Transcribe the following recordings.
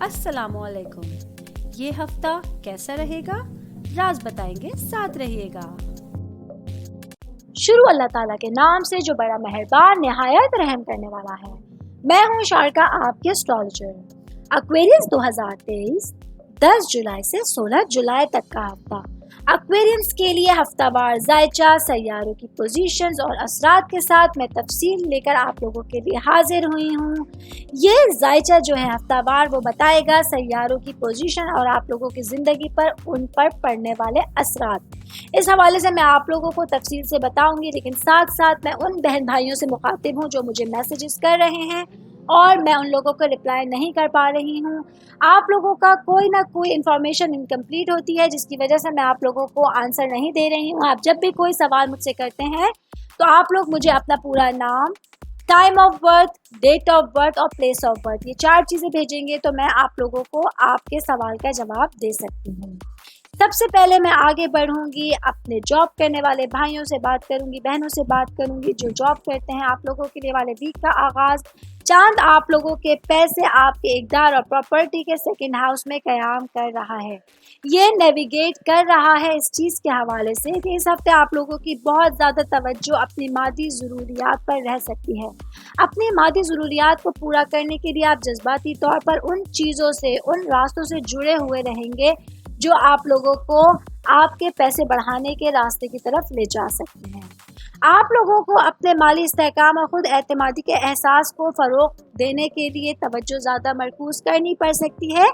अस्सलामुअलैकुम। ये हफ्ता कैसा रहेगा, राज बताएंगे, साथ रहिएगा। शुरू अल्लाह ताला के नाम से जो बड़ा मेहरबान निहायत रहम करने वाला है। मैं हूँ शारका, आपके एस्ट्रोलॉजर। एक्वेरियंस 2023 10 जुलाई से 16 जुलाई तक का हफ्ता एक्वेरियंस के लिए हफ्तावार जायचा, सैयारों की पोजीशंस और असरात के साथ मैं तफसील लेकर आप लोगों के लिए हाजिर हुई हूँ। ये जायचा जो है हफ्तावार वो बताएगा सैयारों की पोजीशन और आप लोगों की ज़िंदगी पर उन पर पड़ने वाले असरात। इस हवाले से मैं आप लोगों को तफसील से बताऊंगी, लेकिन साथ साथ मैं उन बहन भाइयों से मुखातिब हूँ जो मुझे मैसेजेस कर रहे हैं और मैं उन लोगों को रिप्लाई नहीं कर पा रही हूँ। आप लोगों का कोई ना कोई इन्फॉर्मेशन इनकम्प्लीट होती है जिसकी वजह से मैं आप लोगों को आंसर नहीं दे रही हूँ। आप जब भी कोई सवाल मुझसे करते हैं तो आप लोग मुझे अपना पूरा नाम, time of birth, date of birth और प्लेस ऑफ बर्थ, ये 4 चीज़ें भेजेंगे तो मैं आप लोगों को आपके सवाल का जवाब दे सकती हूँ। सबसे पहले मैं आगे बढ़ूंगी, अपने जॉब करने वाले भाइयों से बात करूंगी, बहनों से बात करूंगी जो जॉब करते हैं। आप लोगों के लिए वाले वीक का आगाज़, चांद आप लोगों के पैसे, आपके इक़दार और प्रॉपर्टी के सेकंड हाउस में क़याम कर रहा है। ये नेविगेट कर रहा है इस चीज़ के हवाले से कि इस हफ्ते आप लोगों की बहुत ज़्यादा तवज्जो अपनी मादी ज़रूरियात पर रह सकती है। अपनी मादी ज़रूरियात को पूरा करने के लिए आप जज्बाती तौर पर उन चीज़ों से, उन रास्तों से जुड़े हुए रहेंगे जो आप लोगों को आपके पैसे बढ़ाने के रास्ते की तरफ ले जा सकते हैं। आप लोगों को अपने माली इस्तेहकाम और ख़ुद एतमादी के एहसास को फ़रोग़ देने के लिए तवज्जो ज़्यादा मरकूज़ करनी पड़ सकती है।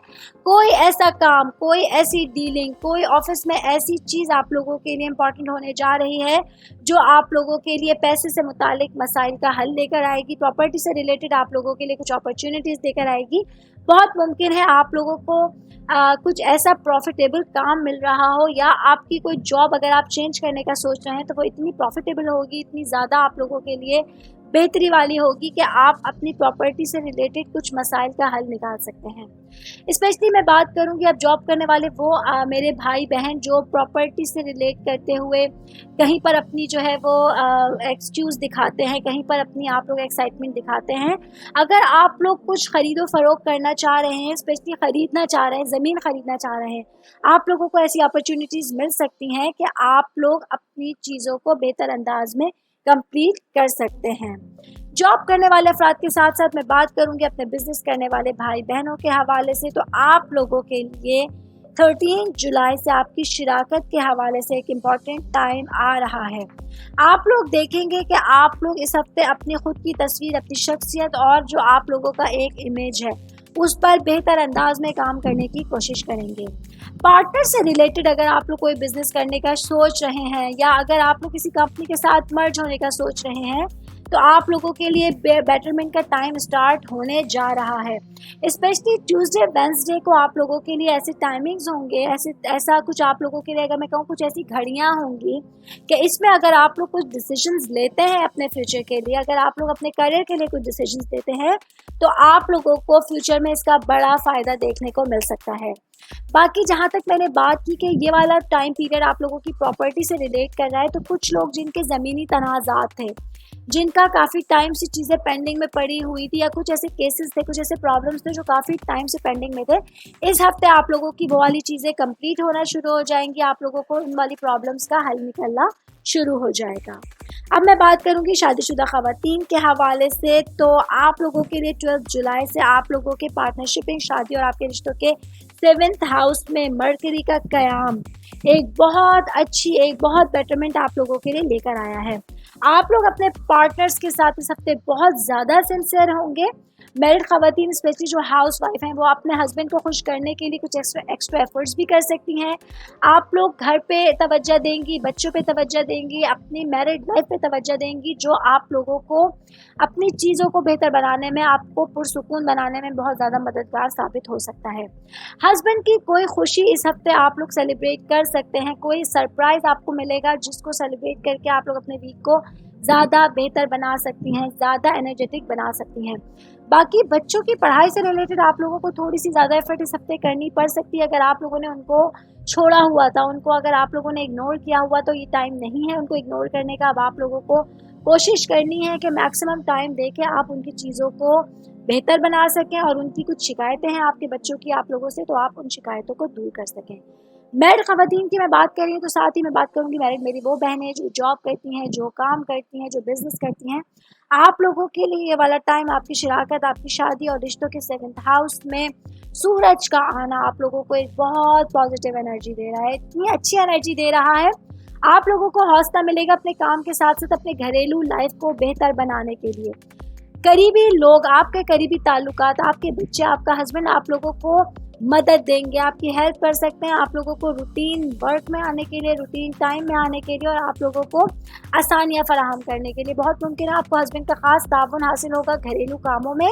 कोई ऐसा काम, कोई ऐसी डीलिंग, कोई ऑफिस में ऐसी चीज़ आप लोगों के लिए इम्पॉर्टेंट होने जा रही है जो आप लोगों के लिए पैसे से मुतालिक मसाइल का हल लेकर आएगी। प्रॉपर्टी से रिलेटेड आप लोगों के लिए कुछ अपॉर्चुनिटीज़ लेकर आएगी। बहुत मुमकिन है आप लोगों को कुछ ऐसा प्रॉफिटेबल काम मिल रहा हो, या आपकी कोई जॉब अगर आप चेंज करने का सोच रहे हैं तो वो इतनी प्रॉफिटेबल होगी, इतनी ज़्यादा आप लोगों के लिए बेहतरी वाली होगी कि आप अपनी प्रॉपर्टी से रिलेटेड कुछ मसाइल का हल निकाल सकते हैं। स्पेशली मैं बात करूंगी अब जॉब करने वाले वो मेरे भाई बहन जो प्रॉपर्टी से रिलेट करते हुए कहीं पर अपनी जो है वो एक्सक्यूज़ दिखाते हैं, कहीं पर अपनी आप लोग एक्साइटमेंट दिखाते हैं। अगर आप लोग कुछ ख़रीदो फ़रोख्त करना चाह रहे हैं, स्पेशली ख़रीदना चाह रहे हैं, ज़मीन ख़रीदना चाह रहे हैं, आप लोगों को ऐसी अपॉर्चुनिटीज़ मिल सकती हैं कि आप लोग अपनी चीज़ों को बेहतर अंदाज में कंप्लीट कर सकते हैं। जॉब करने वाले अफराद के साथ साथ मैं बात करूंगी अपने बिजनेस करने वाले भाई बहनों के हवाले से। तो आप लोगों के लिए 13 जुलाई से आपकी शिराकत के हवाले से एक इम्पॉर्टेंट टाइम आ रहा है। आप लोग देखेंगे कि आप लोग इस हफ्ते अपनी खुद की तस्वीर, अपनी शख्सियत और जो आप लोगों का एक इमेज है उस पर बेहतर अंदाज में काम करने की कोशिश करेंगे। पार्टनर से रिलेटेड अगर आप लोग कोई बिजनेस करने का सोच रहे हैं, या अगर आप लोग किसी कंपनी के साथ मर्ज होने का सोच रहे हैं, तो आप लोगों के लिए बेटरमेंट का टाइम स्टार्ट होने जा रहा है। स्पेशली ट्यूसडे, वेंसडे को आप लोगों के लिए ऐसे टाइमिंग्स होंगे, ऐसा कुछ आप लोगों के लिए, अगर मैं कहूँ कुछ ऐसी घड़ियाँ होंगी कि इसमें अगर आप लोग कुछ डिसीजंस लेते हैं अपने फ्यूचर के लिए, अगर आप लोग अपने करियर के लिए कुछ डिसीजंस लेते हैं, तो आप लोगों को फ्यूचर में इसका बड़ा फ़ायदा देखने को मिल सकता है। बाकी जहाँ तक मैंने बात की कि ये वाला टाइम पीरियड आप लोगों की प्रॉपर्टी से रिलेट कर रहा है, तो कुछ लोग जिनके ज़मीनी तनाज़ात थे, जिनका काफ़ी टाइम से चीज़ें पेंडिंग में पड़ी हुई थी, या कुछ ऐसे केसेस थे, कुछ ऐसे प्रॉब्लम्स थे जो काफ़ी टाइम से पेंडिंग में थे, इस हफ्ते आप लोगों की वो वाली चीज़ें कंप्लीट होना शुरू हो जाएंगी। आप लोगों को उन वाली प्रॉब्लम्स का हल निकलना शुरू हो जाएगा। अब मैं बात करूंगी शादीशुदा ख़वातीन के हवाले से। तो आप लोगों के लिए 12 जुलाई से आप लोगों के पार्टनरशिपिंग, शादी और आपके रिश्तों के 7th हाउस में मरकरी का क़याम एक बहुत अच्छी, एक बहुत बेटरमेंट आप लोगों के लिए लेकर आया है। आप लोग अपने पार्टनर्स के साथ इस हफ्ते बहुत ज़्यादा सिंसियर होंगे। मैरिड ख़वातीन स्पेशली जो हाउस वाइफ हैं वो अपने हस्बैंड को खुश करने के लिए कुछ एक्स्ट्रा एफर्ट्स भी कर सकती हैं। आप लोग घर पे तवज्जो देंगी, बच्चों पे तवज्जो देंगी, अपनी मैरिड लाइफ पे तवज्जो देंगी, जो आप लोगों को अपनी चीज़ों को बेहतर बनाने में, आपको पुरसुकून बनाने में बहुत ज़्यादा मददगार साबित हो सकता है। हस्बैंड की कोई खुशी इस हफ्ते आप लोग सेलिब्रेट कर सकते हैं, कोई सरप्राइज़ आपको मिलेगा जिसको सेलिब्रेट करके आप लोग अपने वीक को ज़्यादा बेहतर बना सकती हैं, ज़्यादा एनर्जेटिक बना सकती हैं। बाकी बच्चों की पढ़ाई से रिलेटेड आप लोगों को थोड़ी सी ज़्यादा एफर्ट इस हफ्ते करनी पड़ सकती है। अगर आप लोगों ने उनको छोड़ा हुआ था, उनको अगर आप लोगों ने इग्नोर किया हुआ, तो ये टाइम नहीं है उनको इग्नोर करने का। अब आप लोगों को कोशिश करनी है कि मैक्सिमम टाइम दे के आप उनकी चीज़ों को बेहतर बना सकें और उनकी कुछ शिकायतें हैं आपके बच्चों की आप लोगों से, तो आप उन शिकायतों को दूर कर सकें। मैरिड ख़वातीन की मैं बात कर रही हूँ तो साथ ही मैं बात करूँगी मैरिड मेरी वो बहनें जो जॉब करती हैं, जो काम करती हैं, जो बिज़नेस करती हैं। आप लोगों के लिए ये वाला टाइम आपकी शराकत, आपकी शादी और रिश्तों के 7th हाउस में सूरज का आना आप लोगों को एक बहुत पॉजिटिव एनर्जी दे रहा है, इतनी अच्छी एनर्जी दे रहा है। आप लोगों को हौसला मिलेगा अपने काम के साथ साथ अपने घरेलू लाइफ को बेहतर बनाने के लिए। करीबी लोग, आपके करीबी ताल्लुकात, आपके बच्चे, आपका हस्बैंड आप लोगों को मदद देंगे, आपकी हेल्प कर सकते हैं, आप लोगों को रूटीन वर्क में आने के लिए, रूटीन टाइम में आने के लिए और आप लोगों को आसानियां फराहम करने के लिए। बहुत मुमकिन है आपको हस्बैंड का खास ताउन हासिल होगा घरेलू कामों में,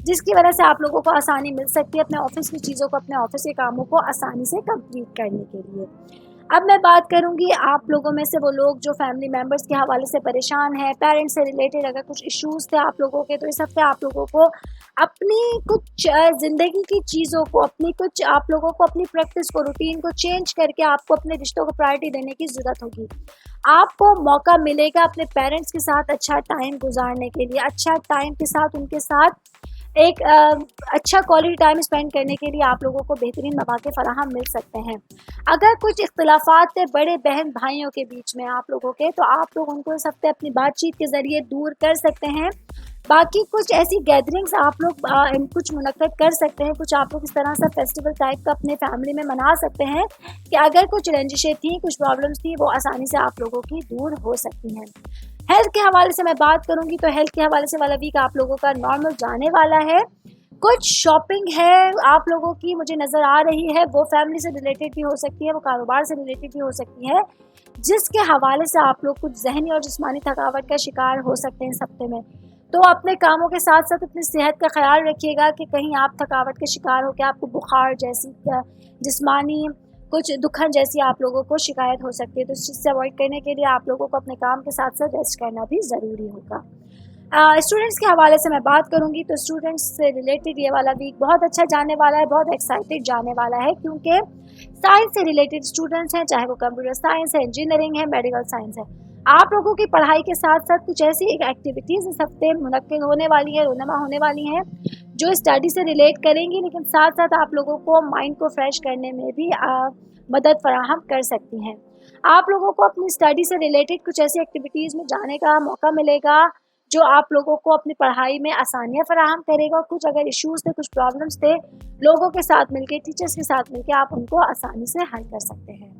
जिसकी वजह से आप लोगों को आसानी मिल सकती है अपने ऑफिस की चीज़ों को, अपने ऑफिस के कामों को आसानी से कंप्लीट करने के लिए। अब मैं बात करूंगी आप लोगों में से वो लोग जो फैमिली मेम्बर्स के हवाले से परेशान हैं, पेरेंट्स से रिलेटेड अगर कुछ इश्यूज थे आप लोगों के, तो इस हफ्ते आप लोगों को अपनी कुछ ज़िंदगी की चीज़ों को, अपनी कुछ आप लोगों को अपनी प्रैक्टिस को, रूटीन को चेंज करके आपको अपने रिश्तों को प्रायोरिटी देने की ज़रूरत होगी। आपको मौका मिलेगा अपने पेरेंट्स के साथ अच्छा टाइम गुजारने के लिए, अच्छा टाइम के साथ उनके साथ एक अच्छा क्वालिटी टाइम स्पेंड करने के लिए आप लोगों को बेहतरीन मौके फराहम मिल सकते हैं। अगर कुछ इख्तिलाफात थे बड़े बहन भाइयों के बीच में आप लोगों के, तो आप लोग उनको इस हफ्ते अपनी बातचीत के ज़रिए दूर कर सकते हैं। बाकी कुछ ऐसी गैदरिंग्स आप लोग कुछ मुनक्कद कर सकते हैं, कुछ आप लोग इस तरह सा फेस्टिवल टाइप का अपने फैमिली में मना सकते हैं कि अगर कुछ रंजिशें थी, कुछ प्रॉब्लम्स थी, वो आसानी से आप लोगों की दूर हो सकती हैं। हेल्थ के हवाले से मैं बात करूंगी तो हेल्थ के हवाले से वाला वीक आप लोगों का नॉर्मल जाने वाला है। कुछ शॉपिंग है आप लोगों की मुझे नज़र आ रही है, वो फैमिली से रिलेटेड भी हो सकती है, वो कारोबार से रिलेटेड भी हो सकती है, जिसके हवाले से आप लोग कुछ जहनी और जिस्मानी थकावट का शिकार हो सकते हैं इस हफ्ते में। तो अपने कामों के साथ साथ अपनी सेहत का ख्याल रखिएगा कि कहीं आप थकावट के शिकार हो के आपको बुखार जैसी जिस्मानी कुछ दुखन जैसी आप लोगों को शिकायत हो सकती है। तो इस चीज़ से अवॉइड करने के लिए आप लोगों को अपने काम के साथ साथ रेस्ट करना भी ज़रूरी होगा। स्टूडेंट्स के हवाले से मैं बात करूंगी तो स्टूडेंट्स से रिलेटेड ये वाला वीक बहुत अच्छा जाने वाला है, बहुत एक्साइटेड जाने वाला है, क्योंकि साइंस से रिलेटेड स्टूडेंट्स हैं, चाहे वो कंप्यूटर साइंस है, इंजीनियरिंग है, मेडिकल साइंस है। आप लोगों की पढ़ाई के साथ साथ कुछ ऐसी एक एक्टिविटीज़ इस हफ्ते मुनक्किद होने वाली है, रोनमा होने वाली हैं, जो स्टडी से रिलेट करेंगी, लेकिन साथ साथ आप लोगों को माइंड को फ्रेश करने में भी मदद फराहम कर सकती हैं। आप लोगों को अपनी स्टडी से रिलेटेड कुछ ऐसी एक्टिविटीज़ में जाने का मौका मिलेगा जो आप लोगों को अपनी पढ़ाई में आसानियाँ फराहम करेगा। कुछ अगर इश्यूज़ थे, कुछ प्रॉब्लम्स थे, लोगों के साथ मिलके, टीचर्स के साथ मिलके आप उनको आसानी से हल कर सकते हैं।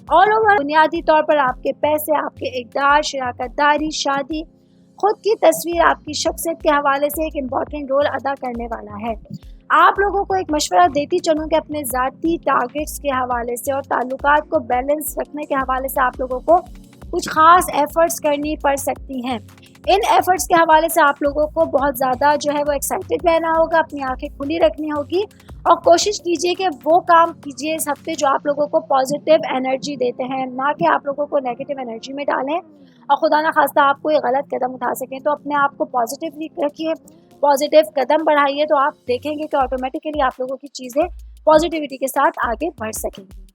ऑल ओवर बुनियादी तौर पर आपके पैसे, आपके इक़दार, शराकतदारी, शादी, खुद की तस्वीर आपकी शख्सियत के हवाले से एक इम्पॉर्टेंट रोल अदा करने वाला है। आप लोगों को एक मशवरा देती चलूँ कि अपने ज़ाती टारगेट्स के हवाले से और ताल्लुकात को बैलेंस रखने के हवाले से आप लोगों को कुछ ख़ास एफ़र्ट्स करनी पड़ सकती हैं। इन एफ़र्ट्स के हवाले से आप लोगों को बहुत ज़्यादा जो है वो एक्साइटेड रहना होगा, अपनी आंखें खुली रखनी होगी और कोशिश कीजिए कि वो काम कीजिए इस हफ्ते जो आप लोगों को पॉजिटिव एनर्जी देते हैं, ना कि आप लोगों को नेगेटिव एनर्जी में डालें और खुदा ना खास्ता आप कोई गलत कदम उठा सकें। तो अपने आप को पॉजिटिव रखिए, पॉजिटिव कदम बढ़ाइए, तो आप देखेंगे कि ऑटोमेटिकली आप लोगों की चीज़ें पॉजिटिविटी के साथ आगे बढ़ सकेंगी।